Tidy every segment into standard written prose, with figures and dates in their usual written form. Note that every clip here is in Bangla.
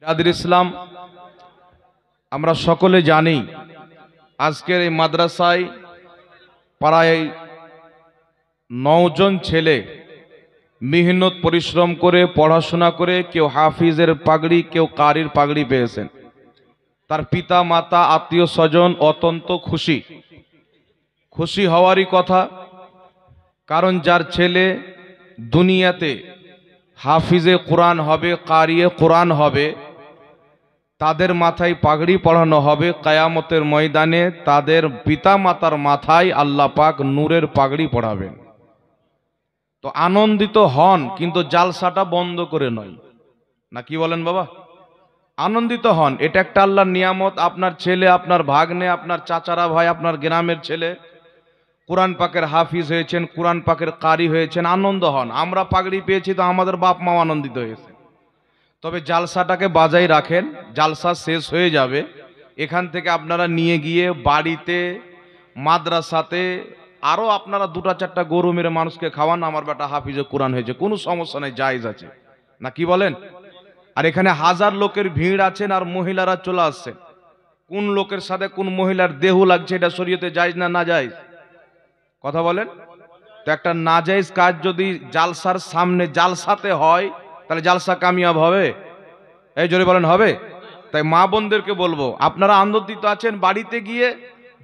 বিরাদর ইসলাম, আমরা সকলে জানি আজকের এই মাদ্রাসায় প্রায় 9 জন ছেলে মেহনত পরিশ্রম করে পড়াশোনা করে কেউ হাফিজের পাগড়ি, কেউ কারির পাগড়ি পেয়েছেন। তার পিতা মাতা আত্মীয় স্বজন অত্যন্ত খুশি হওয়ারই কথা। কারণ যার ছেলে দুনিয়াতে হাফিজে কোরআন হবে, কারিয়ে কোরআন হবে, তাদের মাথায় পাগড়ি পড়ানো হবে। কিয়ামতের ময়দানে তাদের পিতা মাতার মাথায় আল্লাহ পাক নূরের পাগড়ি পড়াবেন। তো আনন্দিত হন, কিন্তু জালসাটা বন্ধ করে নয়, না কি বলেন বাবা? আনন্দিত হন, এটা একটা আল্লাহর নিয়ামত। আপনার ছেলে, আপনার ভাগ্নে, আপনার চাচারা ভাই, আপনার গ্রামের ছেলে কোরআন পাকের হাফিজ হয়েছেন, কোরআন পাকের কারি হয়েছেন, আনন্দ হন। আমরা পাগড়ি পেয়েছি তো আমাদের বাপ মা আনন্দিত হয়েছে। তবে জালসাটাকে বাজাই রাখেন, জালসা শেষ হয়ে যাবে, এখান থেকে আপনারা নিয়ে গিয়ে বাড়িতে, মাদ্রাসাতে আরও আপনারা 2-4টা গরু মেরে মানুষকে খাওয়ান। আমার বেটা হাফিজে কোরআন হয়েছে, কোনো সমস্যা নেই, জায়েজ আছে, না কি বলেন? আর এখানে হাজার লোকের ভিড় আছেন আর মহিলারা চলে আসছেন। কোন লোকের সাথে কোন মহিলার দেহ লাগছে এটা শরীয়তে জায়েজ না না জায়েজ? কথা বলেন তো। একটা নাজায়েজ কাজ যদি জালসার সামনে জালসাতে হয় তাহলে জালসা কামিয়াব হবে? এই জোরে বলেন, হবে? তাই মা বোনদেরকে বলবো, আপনারা আনন্দিত আছেন, বাড়িতে গিয়ে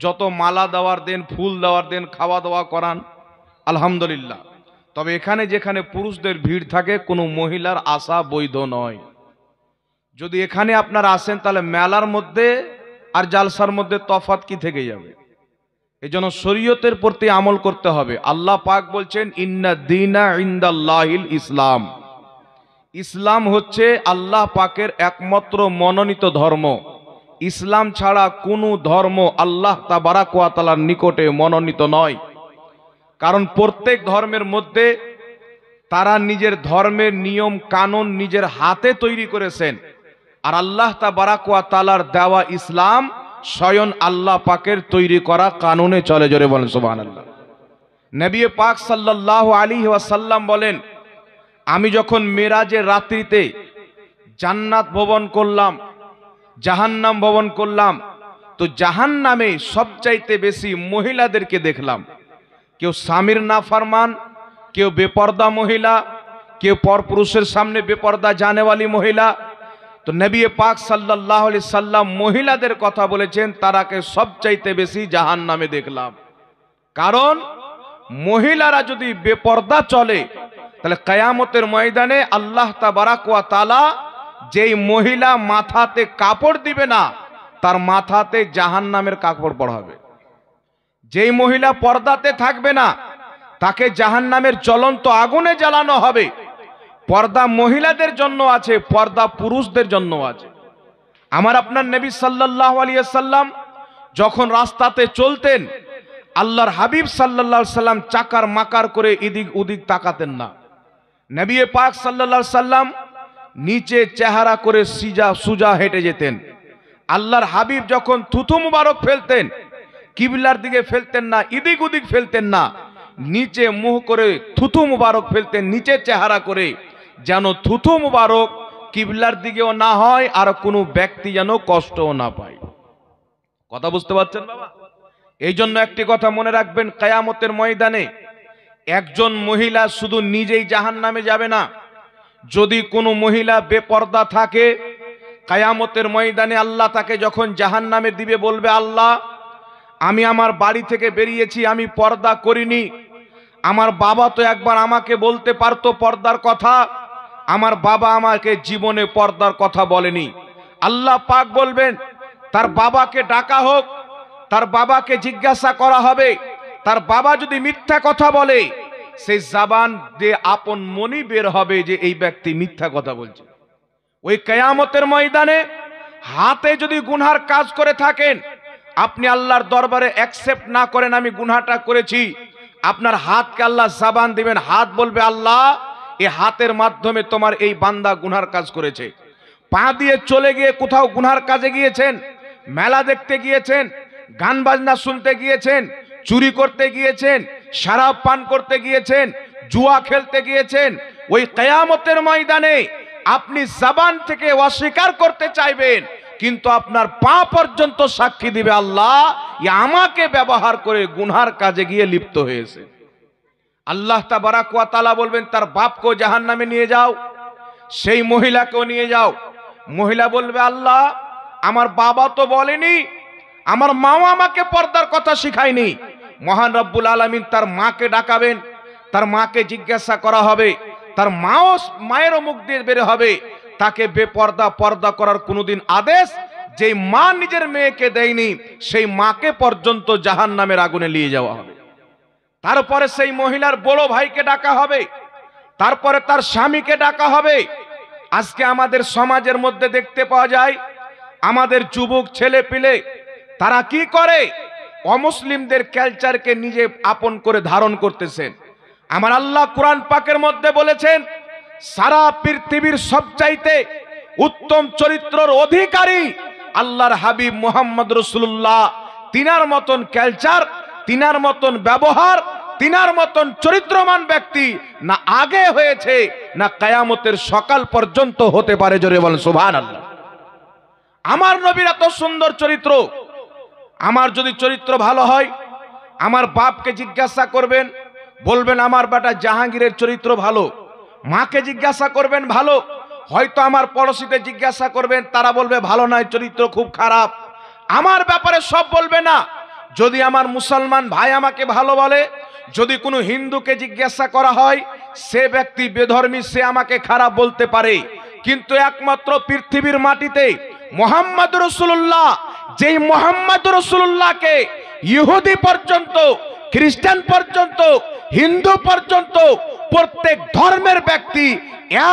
যত মালা দেওয়ার দেন, ফুল দেওয়ার দেন, খাওয়া দাওয়া করান, আলহামদুলিল্লাহ। তবে এখানে যেখানে পুরুষদের ভিড় থাকে কোনো মহিলার আসা বৈধ নয়। যদি এখানে আপনারা আসেন তাহলে মেলার মধ্যে আর জালসার মধ্যে তফাৎ কি থেকে যাবে? এই জন্য শরীয়তের প্রতি আমল করতে হবে। আল্লাহ পাক বলছেন, ইন্না দীনা ইনদাল্লাহিল ইসলাম। ইসলাম হচ্ছে আল্লাহ পাকের একমাত্র মনোনীত ধর্ম। ইসলাম ছাড়া কোনো ধর্ম আল্লাহ তাবারাক ওয়া তাআলার নিকটে মনোনীত নয়। কারণ প্রত্যেক ধর্মের মধ্যে তারা নিজের ধর্মের নিয়ম কানুন নিজের হাতে তৈরি করেছেন, আর আল্লাহ তাবারাক ওয়া তাআলার দেওয়া ইসলাম স্বয়ং আল্লাহ পাকের তৈরি করা কানুনে চলে। জোরে বলেন সুবহানাল্লাহ। নবী পাক সাল্লাল্লাহু আলাইহি ওয়াসাল্লাম বলেন, আমি যখন মেরাজের রাত্রিতে জান্নাত ভ্রমণ করলাম, জাহান্নাম ভ্রমণ করলাম, তো জাহান্নামে সবচাইতে বেশি মহিলাদেরকে দেখলাম। কেউ স্বামীর নাফরমান, কেউ বেপর্দা মহিলা, কেউ পরপুরুষের সামনে বেপর্দা জানেওয়ালি মহিলা। তো নবী পাক সাল্লাল্লাহু আলাইহি সাল্লাম মহিলাদের কথা বলেছেন, তারাকে সবচাইতে বেশি জাহান্নামে দেখলাম। কারণ মহিলারা যদি বেপর্দা চলে তাহলে কিয়ামতের ময়দানে আল্লাহ তাবারাক ওয়া তাআলা যেই মহিলা মাথাতে কাপড় দিবে না তার মাথাতে জাহান্নামের কাপড় পরাবে। যেই মহিলা পর্দাতে থাকবে না তাকে জাহান্নামের জ্বলন্ত আগুনে জ্বালানো হবে। পর্দা মহিলাদের জন্য আছে, পর্দা পুরুষদের জন্য আছে। আমার আপনার নবী সাল্লাল্লাহু আলাইহি ওয়াসাল্লাম যখন রাস্তাতে চলতেন, আল্লাহর হাবিব সাল্লাল্লাহু আলাইহি সাল্লাম চাকার মাকার করে এদিক ওদিক তাকাতেন না। নবী পাক সাল্লাল্লাহু আলাইহি সাল্লাম নিচে চেহারা করে সুজা হেঁটে যেতেন। আল্লাহর হাবিব যখন থুথু মুবারক ফেলতেন, কিবলার দিকে ফেলতেন না, এদিক ওদিক ফেলতেন না, নিচে মুখ করে থুথু মুবারক ফেলতেন, নিচে চেহারা করে, যেন থুথু মুবারক কিবলার দিকেও না হয় আর কোনো ব্যক্তি যেন কষ্টও না পায়। কথা বুঝতে পারছেন বাবা? এই জন্য একটি কথা মনে রাখবেন, কিয়ামতের ময়দানে একজন মহিলা শুধু নিজেই জাহান্নামে যাবে না। যদি কোনো মহিলা বেপর্দা থাকে, কিয়ামতের ময়দানে আল্লাহ তাকে যখন জাহান্নামে দিবে, বলবে, আল্লাহ আমি আমার বাড়ি থেকে বেরিয়েছি, আমি পর্দা করিনি। আমার বাবা তো একবার আমাকে বলতে পারতো পর্দার কথা, আমার বাবা আমাকে জীবনে পর্দার কথা বলেনি। আল্লাহ পাক বলবেন, তার বাবাকে ডাকা হোক, তার বাবাকে জিজ্ঞাসা করা হবে। তার বাবা যদি মিথ্যা কথা বলে, সেই জবান দিয়ে আপন মনি বের হবে যে এই ব্যক্তি মিথ্যা কথা বলছে। ওই কিয়ামতের ময়দানে হাতে যদি গুনার কাজ করে থাকেন, আপনি আল্লাহর দরবারে অ্যাকসেপ্ট না করেন আমি গুনাহটা করেছি, আপনার হাতকে আল্লাহ জবান দিবেন, হাত বলবে, আল্লাহ এই হাতের মাধ্যমে তোমার এই বান্দা গুনার কাজ করেছে। পা দিয়ে চলে গিয়ে কোথাও গুনার কাজে গিয়েছেন, মেলা দেখতে গিয়েছেন, গান বাজনা শুনতে গিয়েছেন, চুরি করতে গিয়েছেন, শরাব পান করতে গিয়েছেন, জুয়া খেলতে গিয়েছেন, ওই কিয়ামতের ময়দানে আপনি জবান থেকে অস্বীকার করতে চাইবেন, কিন্তু আপনার পা পর্যন্ত সাক্ষী দিবে আল্লাহ আমাকে ব্যবহার করে গুনহার কাজে গিয়ে লিপ্ত হয়েছে। আল্লাহ তাবারাক ওয়া তাআলা বলবেন তার বাপকেও জাহান্নামে নিয়ে যাও, সেই মহিলাকেও নিয়ে যাও। মহিলা বলবে আল্লাহ আমার বাবা তো বলেনি, আমার মাও আমাকে পর্দার কথা শিখায়নি। মহান রব্বুল আলামিন তার মাকে ডাকাবেন, তার মাকে জিজ্ঞাসা করা হবে, তার মায়েরও মুখ দিয়ে বের হবে তাকে বেপর্দা পর্দা করার কোনোদিন আদেশ যেই মা নিজের মেয়েকে দেয়নি সেই মাকে পর্যন্ত জাহান্নামের আগুনে নিয়ে যাওয়া হবে। তারপরে সেই মহিলার বড় ভাইকে ডাকা হবে, তারপরে তার স্বামীকে ডাকা হবে। আজকে আমাদের সমাজের মধ্যে দেখতে পাওয়া যায় আমাদের যুবক ছেলে পিলে তারা কি করে, অমুসলিমদের কালচারকে নিজে আপন করে ধারণ করতেছেন। আমার আল্লাহ কোরআন পাকের মধ্যে বলেছেন সারা পৃথিবীর সবচাইতে উত্তম চরিত্রের অধিকারী আল্লাহর হাবিব মুহাম্মদ রাসূলুল্লাহ। তিনার মতন কালচার, তিনার মতন ব্যবহার, তিনার মতন চরিত্রমান ব্যক্তি না আগে হয়েছে না কিয়ামতের সকাল পর্যন্ত হতে পারে। জোরে বলেন সুবহানাল্লাহ। আমার নবীর এত সুন্দর চরিত্র, আমার যদি চরিত্র ভালো হয় আমার বাপকে জিজ্ঞাসা করবেন, বলবেন আমার বেটা জাহাঙ্গীরের চরিত্র ভালো। মাকে জিজ্ঞাসা করবেন ভালো, হয়তো আমার পড়োশিতে জিজ্ঞাসা করবেন তারা বলবে ভালো নয়, চরিত্র খুব খারাপ। আমার ব্যাপারে সব বলবে না। যদি আমার মুসলমান ভাই আমাকে ভালো বলে, যদি কোনো হিন্দুকে জিজ্ঞাসা করা হয় সে ব্যক্তি বেধর্মী, সে আমাকে খারাপ বলতে পারে, কিন্তু একমাত্র পৃথিবীর মাটিতে মুহাম্মদ রাসূলুল্লাহ, যেই মুহাম্মদ রাসূলুল্লাহকে ইহুদি পর্যন্ত, খ্রিস্টান পর্যন্ত, হিন্দু পর্যন্ত প্রত্যেক ধর্মের ব্যক্তি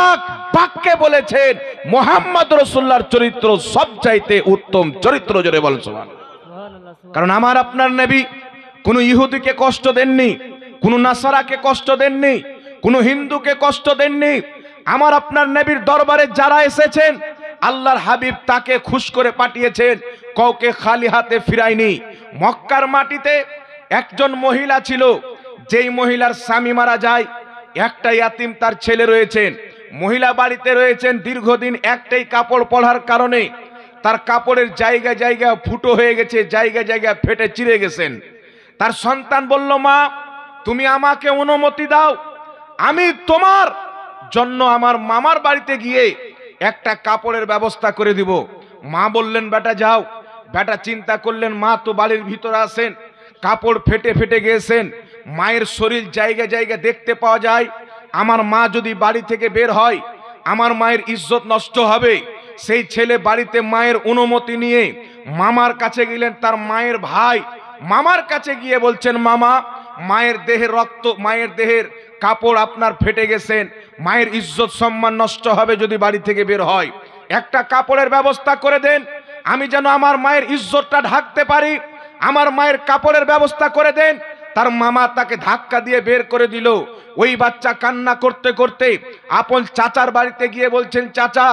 এক বাক্যে বলেছেন মুহাম্মদ রাসূলুল্লাহর চরিত্র সবচাইতে উত্তম চরিত্র। জোরে বলেন সুবহানাল্লাহ। কারণ আমার আপনার নবী কোনো ইহুদিকে কষ্ট দেননি, কোনো নাসারাকে কষ্ট দেননি, কোনো হিন্দুকে কষ্ট দেননি। আমার আপনার নবীর দরবারে যারা এসেছেন আল্লাহর হাবিব তাকে খুশ করে পাঠিয়েছেন, কাউকে খালি হাতে ফিরায়নি। মক্কার মাটিতে একজন মহিলা ছিল, যেই মহিলার স্বামী মারা যায়, একটা ইয়াতিম তার ছেলে রয়েছেন, মহিলা বাড়িতে রয়েছেন দীর্ঘদিন, একটাই কাপড় পরার কারণে তার কাপড়ের জায়গা জায়গা ফুটো হয়ে গেছে, জায়গা জায়গা ফেটে চিরে গেছেন। তার সন্তান বলল মা তুমি আমাকে অনুমতি দাও, আমি তোমার জন্য আমার মামার বাড়িতে গিয়ে একটা কাপড়ের ব্যবস্থা করে দিব। মা বললেন বেটা যাও। বেটা চিন্তা করলেন মা তো বাড়ির ভিতরে আছেন, কাপড় ফেটে ফেটে গিয়েছেন, মায়ের শরীর জায়গা জায়গা দেখতে পাওয়া যায়, আমার মা যদি বাড়ি থেকে বের হয় আমার মায়ের ইজ্জত নষ্ট হবে। সেই ছেলে বাড়িতে মায়ের অনুমতি নিয়ে মামার কাছে গেলেন। তার মায়ের ভাই মামার কাছে গিয়ে বলছেন মামা মায়ের দেহের রক্ত, মায়ের দেহের কাপড় আপনার ফেটে গেছেন, মায়ের ইজ্জত সম্মান নষ্ট হবে যদি বাড়ি থেকে বের হয়, একটা কাপড়ের ব্যবস্থা করে দেন, আমি যেন আমার মায়ের ইজ্জতটা ঢাকতে পারি, আমার মায়ের কাপড়ের ব্যবস্থা করে দেন। তার মামা তাকে ধাক্কা দিয়ে বের করে দিল। ওই বাচ্চা কান্না করতে করতে আপন চাচার বাড়িতে গিয়ে বলছেন চাচা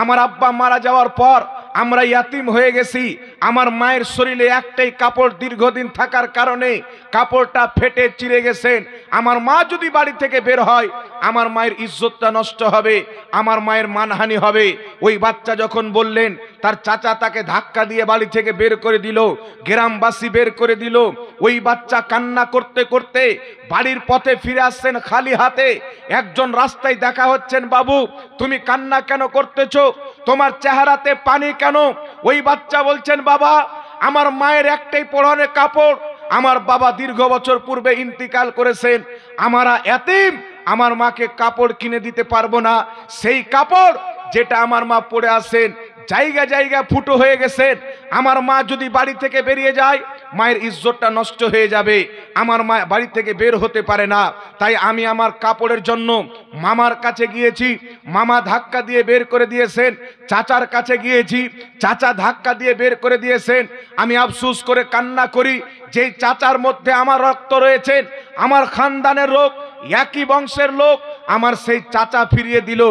আমার আব্বা মারা যাওয়ার পর আমরা ইয়াতিম হয়ে গেছি, আমার মায়ের শরীরে একটাই কাপড় দীর্ঘদিন থাকার কারণে কাপড়টা ফেটে চিরে গেছেন, আমার মা যদি বাড়ি থেকে বের হয় আমার মায়ের ইজ্জতটা নষ্ট হবে, আমার মায়ের মানহানি হবে। ওই বাচ্চা যখন বললেন তার চাচা তাকে ধাক্কা দিয়ে বাড়ি থেকে বের করে দিল, গ্রামবাসী বের করে দিল। ওই বাচ্চা কান্না করতে করতে বাড়ির পথে ফিরে আসছেন খালি হাতে। একজন রাস্তায় দেখা হচ্ছেন বাবু তুমি কান্না কেন করতেছো, তোমার চেহারাতে পানি কেন? ওই বাচ্চা বলছেন বাবা আমার মায়ের একটাই পরনের কাপড়, আমার বাবা দীর্ঘ বছর পূর্বে ইন্তিকাল করেছেন, আমরা এতিম, আমার মাকে কাপড় কিনে দিতে পারবো না, সেই কাপড় যেটা আমার মা পরে আছেন জায়গা জায়গা ফুটো হয়ে গেছেন, আমার মা যদি বাড়ি থেকে বেরিয়ে যায় মায়ের ইজ্জতটা নষ্ট হয়ে যাবে, আমার মা বাড়ি থেকে বের হতে পারে না, তাই আমি আমার কাপড়ের জন্য মামার কাছে গিয়েছি, মামা ধাক্কা দিয়ে বের করে দিয়েছেন, চাচার কাছে গিয়েছি, চাচা ধাক্কা দিয়ে বের করে দিয়েছেন। আমি আফসোস করে কান্না করি যেই চাচার মধ্যে আমার রক্ত রয়েছেন, আমার খানদানের লোক, একই বংশের লোক, আমার সেই চাচা ফিরিয়ে দিল।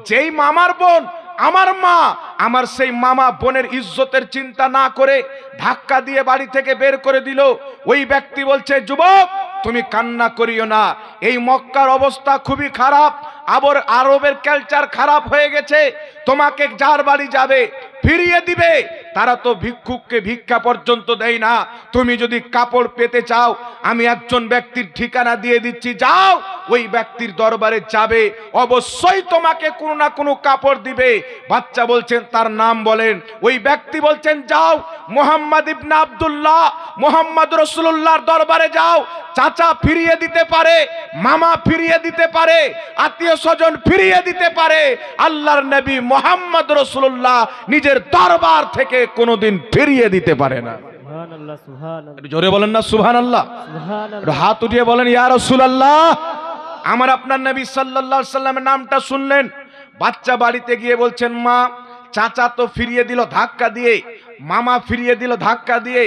যেই মামার বোন আমার মা, আমার সেই মামা বোনের ইজ্জতের চিন্তা না করে ধাক্কা দিয়ে বাড়ি থেকে বের করে দিল। ওই ব্যক্তি বলছে যুবক তুমি কান্না করিও না, এই মক্কার অবস্থা খুবই খারাপ, আরবের কালচার খারাপ হয়ে গেছে, তোমাকে যার বাড়ি যাবে ফিরিয়ে দিবে, তারা তো ভিক্ষুককে ভিক্ষা পর্যন্ত দেয় না। তুমি যদি কাপড় পেতে চাও, আমি একজন ব্যক্তির ঠিকানা দিয়ে দিচ্ছি, যাও ওই ব্যক্তির দরবারে যাবে, অবশ্যই তোমাকে কোনো না কোনো কাপড় দিবে। বাচ্চা বলছেন তার নাম বলেন, ওই ব্যক্তি বলছেন যাও মুহাম্মদ ইবনে আব্দুল্লাহ মুহাম্মদ রাসূলুল্লাহর দরবারে যাও, চাচা ফিরিয়ে দিতে পারে, মামা ফিরিয়ে দিতে পারে, আত্মীয় স্বজন ফিরিয়ে দিতে পারে, আল্লাহর নবী মুহাম্মদ রাসূলুল্লাহ নিজের দরবার থেকে কোনোদিন ফিরিয়ে দিতে পারে না। সুবহানাল্লাহ, সুবহানাল্লাহ, জোরে বলেন না সুবহানাল্লাহ, সুবহানাল্লাহ, হাত উঠিয়ে বলেন ইয়া রাসূলুল্লাহ। আমার আপনার নবী সাল্লাল্লাহু আলাইহি সাল্লামের নামটা শুনলেন, বাচ্চা বাড়িতে গিয়ে বলছেন মা, চাচা তো ফিরিয়ে দিল ধাক্কা দিয়ে, মামা ফিরিয়ে দিল ধাক্কা দিয়ে,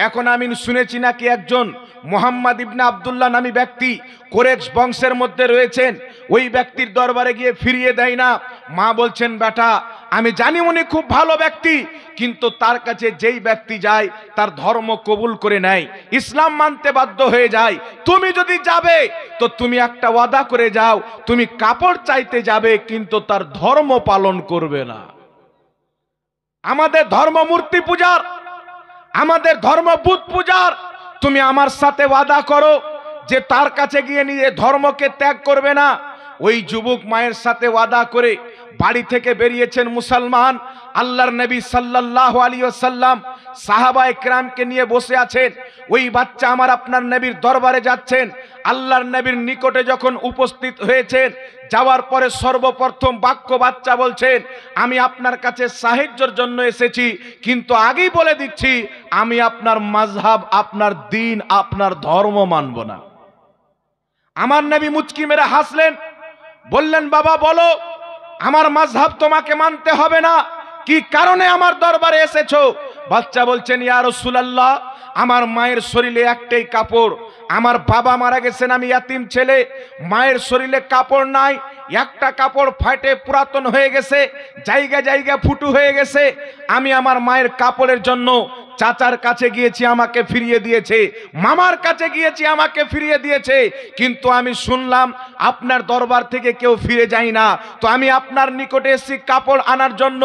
এখন আমি শুনেছি নাকি একজন মুহাম্মদ ইবনে আব্দুল্লাহ নামী ব্যক্তি কুরাইশ বংশের মধ্যে রয়েছেন, ওই ব্যক্তির দরবারে গিয়ে ফিরিয়ে দেয় না। মা বলছেন বেটা, আমি জানি উনি খুব ভালো ব্যক্তি, কিন্তু তার কাছে যেই ব্যক্তি যায় তার ধর্ম কবুল করে নেয়, ইসলাম মানতে বাধ্য হয়ে যায়। তুমি যদি যাবে তো তুমি একটা ওয়াদা করে যাও, তুমি কাপড় চাইতে যাবে কিন্তু তার ধর্ম পালন করবে না। আমাদের ধর্ম মূর্তি পূজার, আমাদের ধর্ম বুত পূজার, তুমি আমার সাথে ওয়াদা করো যে তার কাছে গিয়ে নিজে ধর্মকে ত্যাগ করবে না। ওই যুবক মায়ের সাথে ওয়াদা করে বাড়ি থেকে বেরিয়েছেন মুসলমান। আল্লাহর নবী সাল্লাল্লাহু আলাইহি ওয়াসাল্লাম সাহাবায়ে কেরামকে নিয়ে বসে আছেন, ওই বাচ্চা আমার আপনার নবীর দরবারে যাচ্ছেন। আল্লাহর নবীর নিকটে যখন উপস্থিত হয়েছেন, যাওয়ার পরে সর্বপ্রথম বাক্য বাচ্চা বলছেন, আমি আপনার কাছে সাহায্যের জন্য এসেছি, কিন্তু আগেই বলে দিচ্ছি আমি আপনার মাযহাব, আপনার দ্বীন, আপনার ধর্ম মানব না। আমার নবী মুচকি মেরে হাসলেন, বললেন বাবা বলো, আমার মাযহাব তোমাকে মানতে হবে না, কি কারণে আমার দরবারে এসেছো? বাচ্চা বলছেন ইয়া রাসূলুল্লাহ, আমার মায়ের শরীরে একটাই কাপড়, আমার বাবা মারা গেছেন, আমি ইয়াতিম ছেলে, মায়ের শরীরে কাপড় নাই, একটা কাপড় ফাটে পুরাতন হয়ে গেছে, জায়গা জায়গা ফুটু হয়ে গেছে। আমি আমার মায়ের কাপড়ের জন্য চাচার কাছে গিয়েছি, আমাকে ফিরিয়ে দিয়েছে, মামার কাছে গিয়েছি, আমাকে ফিরিয়ে দিয়েছে, কিন্তু আমি শুনলাম আপনার দরবার থেকে কেউ ফিরে যায় না, তো আমি আপনার নিকটে এসেছি কাপড় আনার জন্য।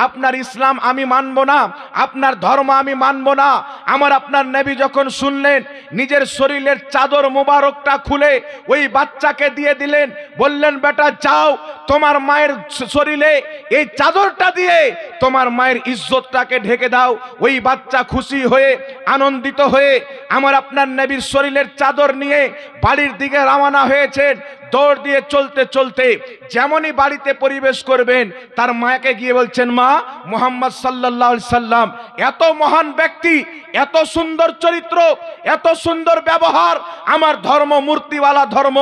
আপনার ইসলাম আমি মানব না, আপনার ধর্ম আমি মানব না। আমার আপনার নবী যখন শুনলেন, নিজের শরীরের চাদর মোবারকটা খুলে ওই বাচ্চাকে দিয়ে দিলেন, বললেন বেটা যাও, তোমার মায়ের শরীরে এই চাদরটা দিয়ে তোমার মায়ের ইজ্জতটাকে ঢেকে দাও। ওই বাচ্চা খুশি হয়ে আনন্দিত হয়ে আমার আপনার নবীর শরীরের চাদর নিয়ে বাড়ির দিকে রওনা হয়েছেন। দৌড় দিয়ে চলতে চলতে যেমনই বাড়িতে পরিবেশ করবেন, তার মাকে গিয়ে বলছেন মা, মুহাম্মদ সাল্লাল্লাহু আলাইহি সাল্লাম এত মহান ব্যক্তি, এত সুন্দর চরিত্র, এত সুন্দর ব্যবহার, আমার ধর্ম মূর্তিওয়ালা ধর্ম,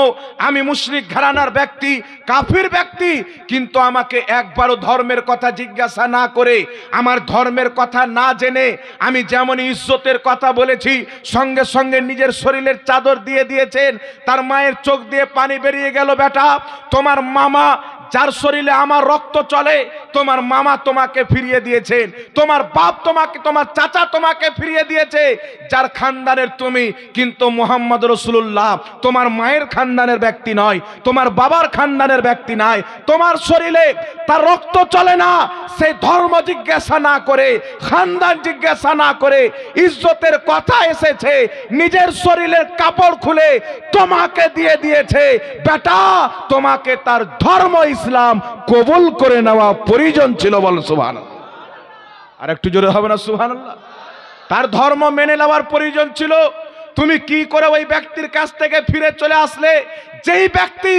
আমি মুশরিক ঘরানার ব্যক্তি, কাফির ব্যক্তি, কিন্তু আমাকে একবারও ধর্মের কথা জিজ্ঞাসা না করে, আমার ধর্মের কথা না জেনে আমি যেমন ইজ্জতের কথা বলেছি, সঙ্গে সঙ্গে নিজের শরীরের চাদর দিয়ে দিয়েছেন। তার মায়ের চোখ দিয়ে পানি বেরিয়ে গেল। বেটা, তোমার মামা যার শরীরে আমার রক্ত চলে, তোমার মামা তোমাকে ফিরিয়ে দিয়েছেন, তোমার বাপ তোমাকে, তোমার চাচা তোমাকে ফিরিয়ে দিয়েছে, যার খানদানের তুমি, কিন্তু মুহাম্মদ রাসূলুল্লাহ তোমার মায়ের খানদানের ব্যক্তি নয়, তোমার বাবার খানদানের ব্যক্তি নয়, তোমার শরীরে তার রক্ত চলে না। সেই ধর্ম জিজ্ঞাসা না করে, খানদান জিজ্ঞাসা না করে, ইজ্জতের কথা এসেছে, নিজের শরীরের কাপড় খুলে তোমাকে দিয়ে দিয়েছে। বেটা, তোমাকে তার ধর্ম ইসলাম কবুল করে নেওয়া প্রয়োজন ছিল, বল সুবহানাল্লাহ। আর একটু জোরে হবে না সুবহানাল্লাহ? তার ধর্ম মেনে নেওয়ার প্রয়োজন ছিল। তুমি কি করে ওই ব্যক্তির কাছ থেকে ফিরে চলে আসলে, যেই ব্যক্তি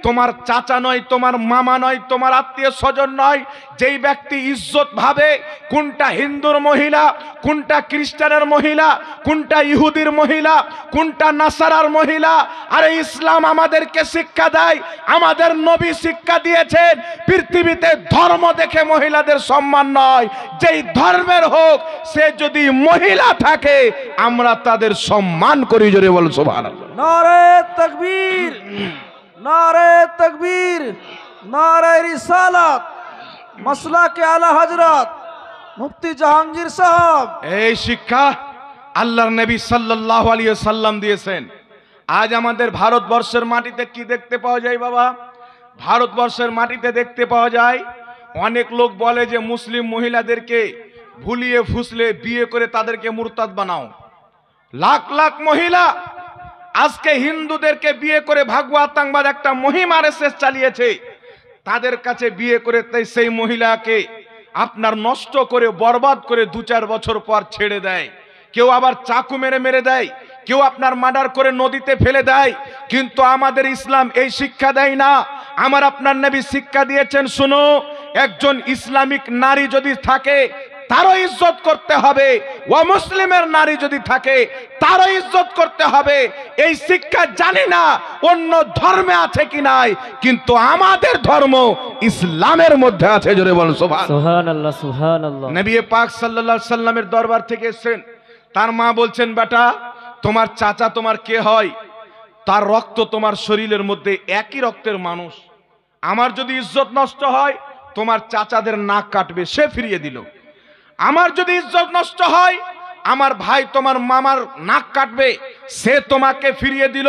তোমার চাচা নয়, তোমার মামা নয়, তোমার আত্মীয় স্বজন নয়, যেই ব্যক্তি ইজ্জত ভাবে কোনটা হিন্দুর মহিলা, কোনটা খ্রিস্টানের মহিলা, কোনটা ইহুদির মহিলা, কোনটা নাসারার মহিলা। আরে ইসলাম আমাদেরকে শিক্ষা দেয়, আমাদের নবী শিক্ষা দিয়েছেন, পৃথিবীতে ধর্ম দেখে মহিলাদের সম্মান নয়, যেই ধর্মের হোক, সে যদি মহিলা থাকে আমরা তাদের সম্মান করি। জোরে বল সুবহানাল্লাহ। নারে তাকবীর, নারে তাকবীর, নারে রিসালাত, মাসলাকে আলা হযরত মুফতি জাহাঙ্গীর সাহেব। এই শিক্ষা আল্লাহর নবী সাল্লাল্লাহু আলাইহি ওয়াসাল্লাম দিয়েছেন। আজ আমাদের ভারতবর্ষের মাটিতে কি দেখতে পাওয়া যায় বাবা? ভারতবর্ষের মাটিতে দেখতে পাওয়া যায় অনেক লোক বলে যে মুসলিম মহিলাদেরকে ভুলিয়ে ফুসলে বিয়ে করে তাদেরকে মুরতাদ বানাও। লাখ লাখ মহিলা আজকে হিন্দুদেরকে বিয়ে করে ভাগবো আতঙ্কবাদ একটা মহিম আরএসএস চালিয়েছে, তাদের কাছে বিয়ে করে তাই সেই মহিলাকে আপনার নষ্ট করে বরবাদ করে 2-4 বছর পর ছেড়ে দেয়। কেউ আবার চাকু মেরে মেরে দেয়, কেউ আপনার মার্ডার করে নদীতে ফেলে দেয়। কিন্তু আমাদের ইসলাম এই শিক্ষা দেয় না। আমার আপনার নবী শিক্ষা দিয়েছেন, শুনো, একজন ইসলামিক নারী যদি থাকে তারও ইজ্জত করতে হবে, ও মুসলিমের নারী যদি থাকে তারও ইজ্জত করতে হবে। এই শিক্ষা জানি না অন্য ধর্মে আছে কি নাই, কিন্তু আমাদের ধর্ম ইসলামের মধ্যে আছে। জোরে বলুন সুবহানাল্লাহ, সুবহানাল্লাহ। নবী পাক সাল্লাল্লাহু আলাইহি সাল্লামের দরবার থেকে এসেছেন, তার মা বলছেন, বেটা তোমার চাচা তোমার কে হয়? তার রক্ত তোমার শরীরের মধ্যে, একই রক্তের মানুষ। আমার যদি ইজ্জত নষ্ট হয় তোমার চাচাদের নাক কাটবে, সে ফিরিয়ে দিল। আমার যদি ইজ্জত নষ্ট হয় আমার ভাই তোমার মামার নাক কাটবে, সে তোমাকে ফিরিয়ে দিল।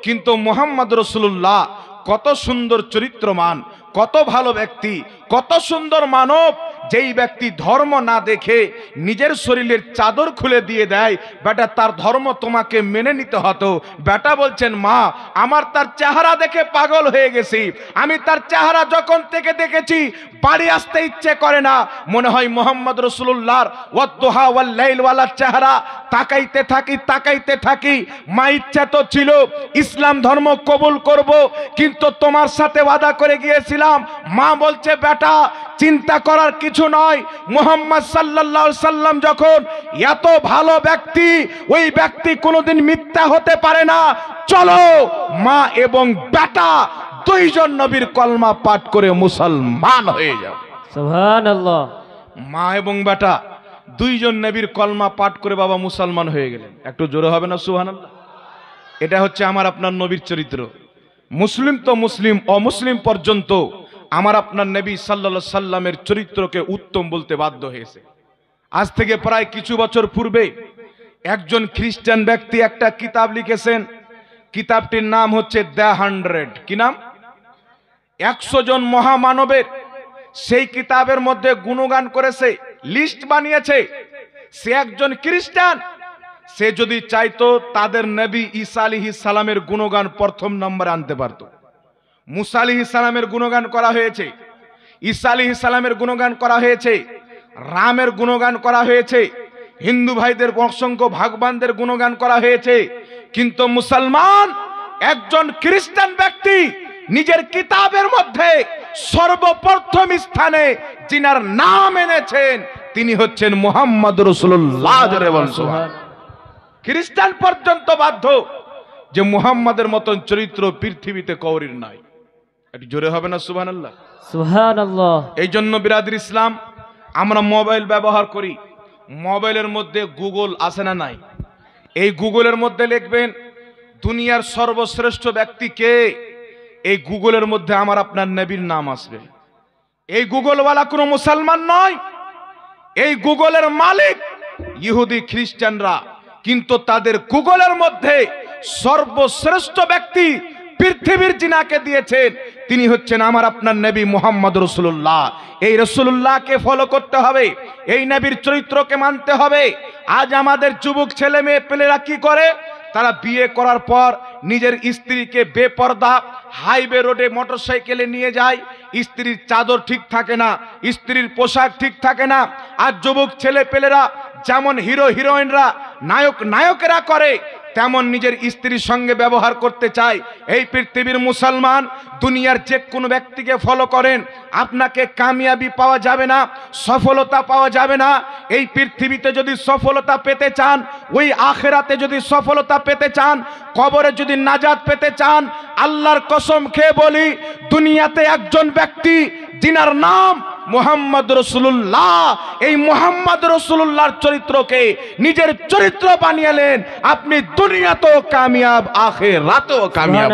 কিন্তু মুহাম্মদ রাসূলুল্লাহ কত সুন্দর চরিত্রমান, কত ভালো ব্যক্তি, কত সুন্দর মানব, যেই ব্যক্তি ধর্ম না দেখে নিজের শরীরের চাদর খুলে দিয়ে দেয়, বেটা তার ধর্ম তোমাকে মেনে নিতে হতো। বেটা বলছেন, মা আমার তার চেহারা দেখে পাগল হয়ে গেছি, আমি তার চেহারা যখন থেকে দেখেছি বাড়ি আসতে ইচ্ছে করে না, মনে হয় মুহাম্মদ রাসূলুল্লাহর ওয়াদদুহা ওয়াল লাইল ওয়ালা চেহারা তাকাইতে থাকি তাকাইতে থাকি। মা ইচ্ছা তো ছিল ইসলাম ধর্ম কবুল করব, কিন্তু তোমার সাথে ওয়াদা করে গিয়েছিলাম। মা বলছে, বেটা চিন্তা করার কিছু নয়, মুহাম্মদ সাল্লাল্লাহু আলাইহি সাল্লাম যখন এত ভালো ব্যক্তি, ওই ব্যক্তি কোনোদিন মিথ্যা হতে পারে না। চলো মা এবং বেটা দুইজন নবীর কলমা পাঠ করে মুসলমান হয়ে যাও। সুবহানাল্লাহ। মা এবং বেটা দুইজন নবীর কলমা পাঠ করে বাবা মুসলমান হয়ে গেলেন। একটু জোরে হবে না সুবহানাল্লাহ? এটা হচ্ছে আমার আপনার নবীর চরিত্র। মুসলিম তো মুসলিম, অমুসলিম পর্যন্ত আমার আপনার নবী সাল্লাল্লাহু আলাইহি সাল্লামের চরিত্রকে উত্তম বলতে বাধ্য হয়েছে। আজ থেকে প্রায় কিছু বছর পূর্বে একজন খ্রিস্টান ব্যক্তি একটা কিতাব লিখেছেন, কিতাবটির নাম হচ্ছে দ্য 100। কি নাম? 100 জন মহামানবের সেই কিতাবের মধ্যে গুণগান করেছে, লিস্ট বানিয়েছে। সে একজন খ্রিস্টান, সে যদি চাইতো তাদের নবী ঈসা আলাইহিস সালামের গুণগান প্রথম নম্বরে আনতে পারত। মুসা আলাইহিস সালামের গুণগান করা হয়েছে, ঈসা আলাইহিস সালামের গুণগান করা হয়েছে, রামের গুণগান করা হয়েছে, হিন্দু ভাইদের অসংখ্য ভগবানদের গুণগান করা হয়েছে। কিন্তু মুসলমান একজন খ্রিস্টান ব্যক্তি নিজের কিতাবের মধ্যে সর্বপ্রথম স্থানে যিনার নাম এনেছেন তিনি হচ্ছেন মুহাম্মদ রাসূলুল্লাহ। খ্রিস্টান পর্যন্ত বাধ্য যে মুহাম্মাদের মতন চরিত্র পৃথিবীতে কাউরির নাই। একটু জোরে হবে না সুবহানাল্লাহ? সুবহানাল্লাহ। এই জন্য বিরাদর ইসলাম, আমরা মোবাইল ব্যবহার করি, মোবাইলের মধ্যে গুগল আছে না নাই? এই গুগলের মধ্যে লিখবেন দুনিয়ার সর্বশ্রেষ্ঠ ব্যক্তি কে, এই গুগলের মধ্যে আমার আপনার নবীর নাম আসবে। এই গুগলওয়ালা কোনো মুসলমান নয়, এই গুগলের মালিক ইহুদি খ্রিস্টানরা। কিন্তু তাদের গুগলের মধ্যে সর্বশ্রেষ্ঠ ব্যক্তি পৃথিবীর যিনাকে দিয়েছেন তিনি হচ্ছেন আমার আপনার নবী মুহাম্মদ রাসূলুল্লাহ। এই রাসূলুল্লাহকে ফলো করতে হবে, এই নবীর চরিত্রকে মানতে হবে। আজ আমাদের যুবক ছেলে মেয়ে পেলেরা কি করে? তারা বিয়ে করার পর নিজের স্ত্রীকে বেপর্দা হাইওয়ে রোডে মোটরসাইকেলে নিয়ে যায়, স্ত্রীর চাদর ঠিক থাকে না, স্ত্রীর পোশাক ঠিক থাকে না। আর যুবক ছেলে পেলেরা যেমন হিরো হিরোইনরা নায়ক নায়কেরা করে তেমন নিজের স্ত্রীর সঙ্গে ব্যবহার করতে চায়। এই পৃথিবীর মুসলমান দুনিয়ার যে কোনো ব্যক্তিকে ফলো করেন, আপনাকে কামিয়াবি পাওয়া যাবে না, সফলতা পাওয়া যাবে না। এই পৃথিবীতে যদি সফলতা পেতে চান, ওই আখিরাতে যদি সফলতা পেতে চান, কবরে যদি নাজাত পেতে চান, আল্লাহর কসম খেয়ে বলি দুনিয়াতে একজন ব্যক্তি যিনার নাম মুহাম্মদ রাসূলুল্লাহ, এই মুহাম্মদ রাসূলুল্লাহর চরিত্রকে নিজের চরিত্র বানিয়েলেন, আপনি দুনিয়াতেও কামিয়াব আখিরাতেও কামিয়াব।